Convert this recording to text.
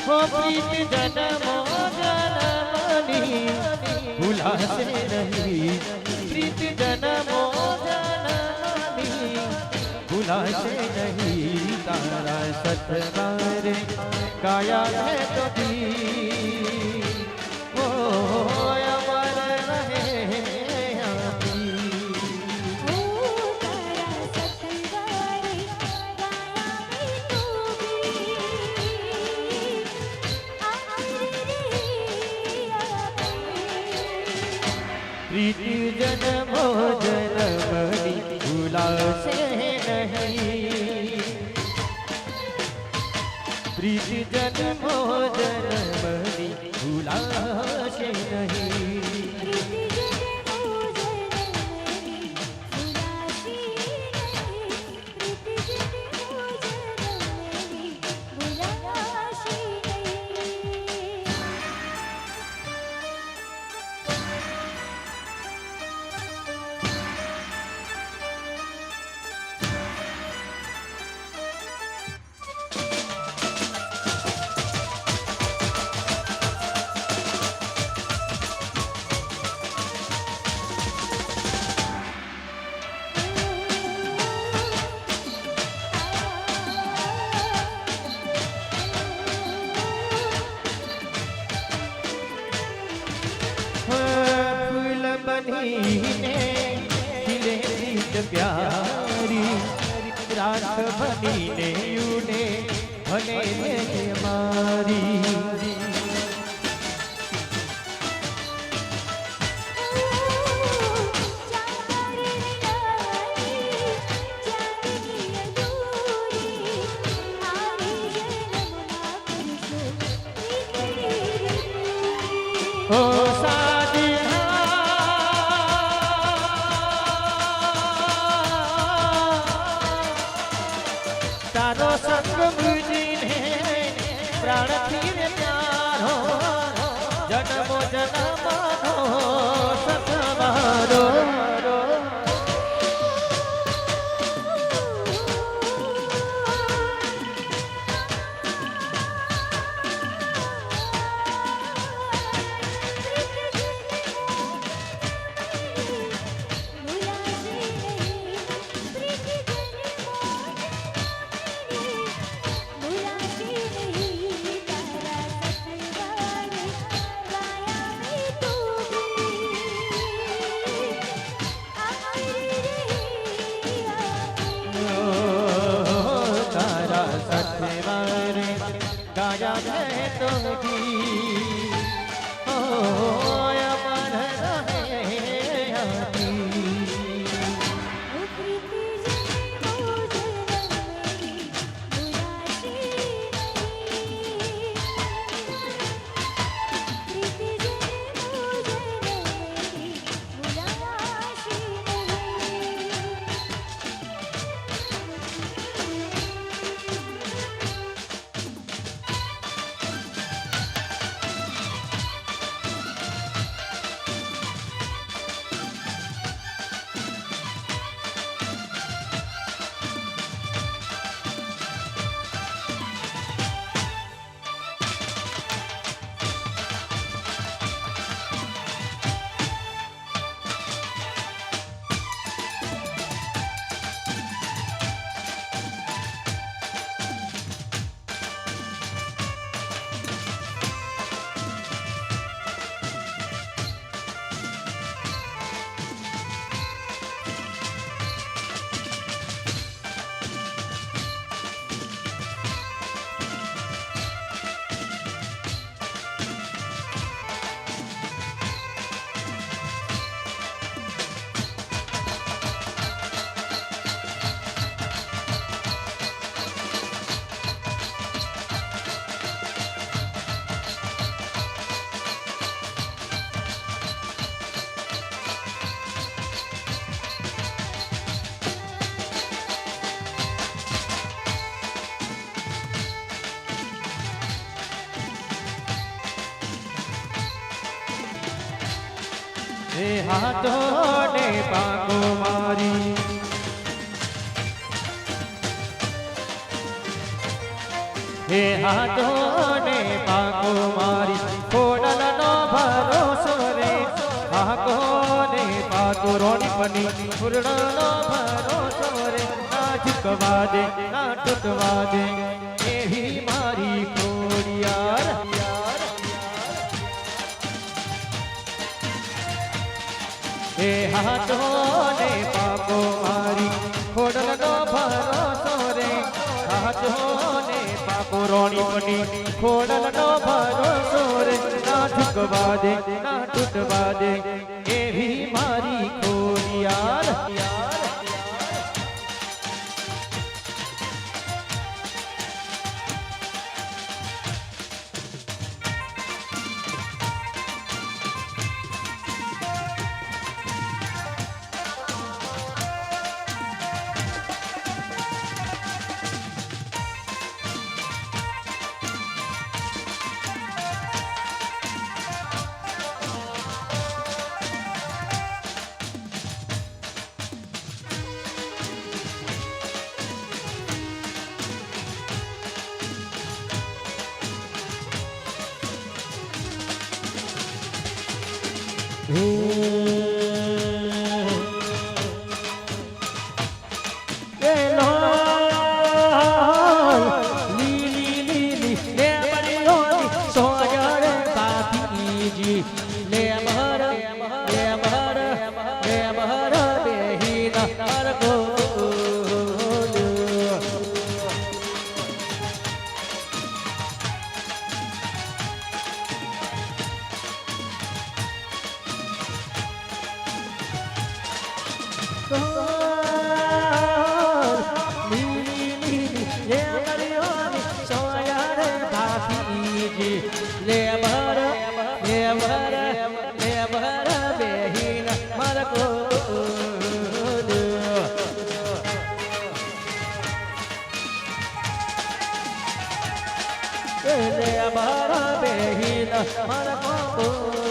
वो प्रीत जन्मो जन्मनी भुलासे नहीं, प्रीत जन्मो जन्मनी भुलासे नहीं। तारा सतवारे गाया है तो दी वो अमर रहे अभी। प्रीति जन्मो जन्मनी भुलासे नहीं, प्रीति जन्मो जन्मनी भुलासे नहीं। बनीने खिले प्रीत प्यारी, राख बनीने यूने भले ने मारी। ओ तारो संग मुझीने प्राण थी प्यारो, जन्मो जन्मो सतवारो। गाया है तो अमर रहे अभी। हाथों ने पाको मारी હે હાથો ને પાકો મારી ખોડલનો ભરોસો રે હાકો ને પાકો રોણી પની ફૂરણનો ભરોસો રે ના ઝુકવા દે ના તૂટવા દે એવી મારી ખોડિયાર હે હાથો ને પાકો મારી ખોડલનો ભરોસો રે હાથો ને પાકો રોણી પની ખોડલનો ભરોસો રે ના ઝુકવા દે ના તૂટવા દે એવી મારી ખોડિયાર મારા બેહીન મારા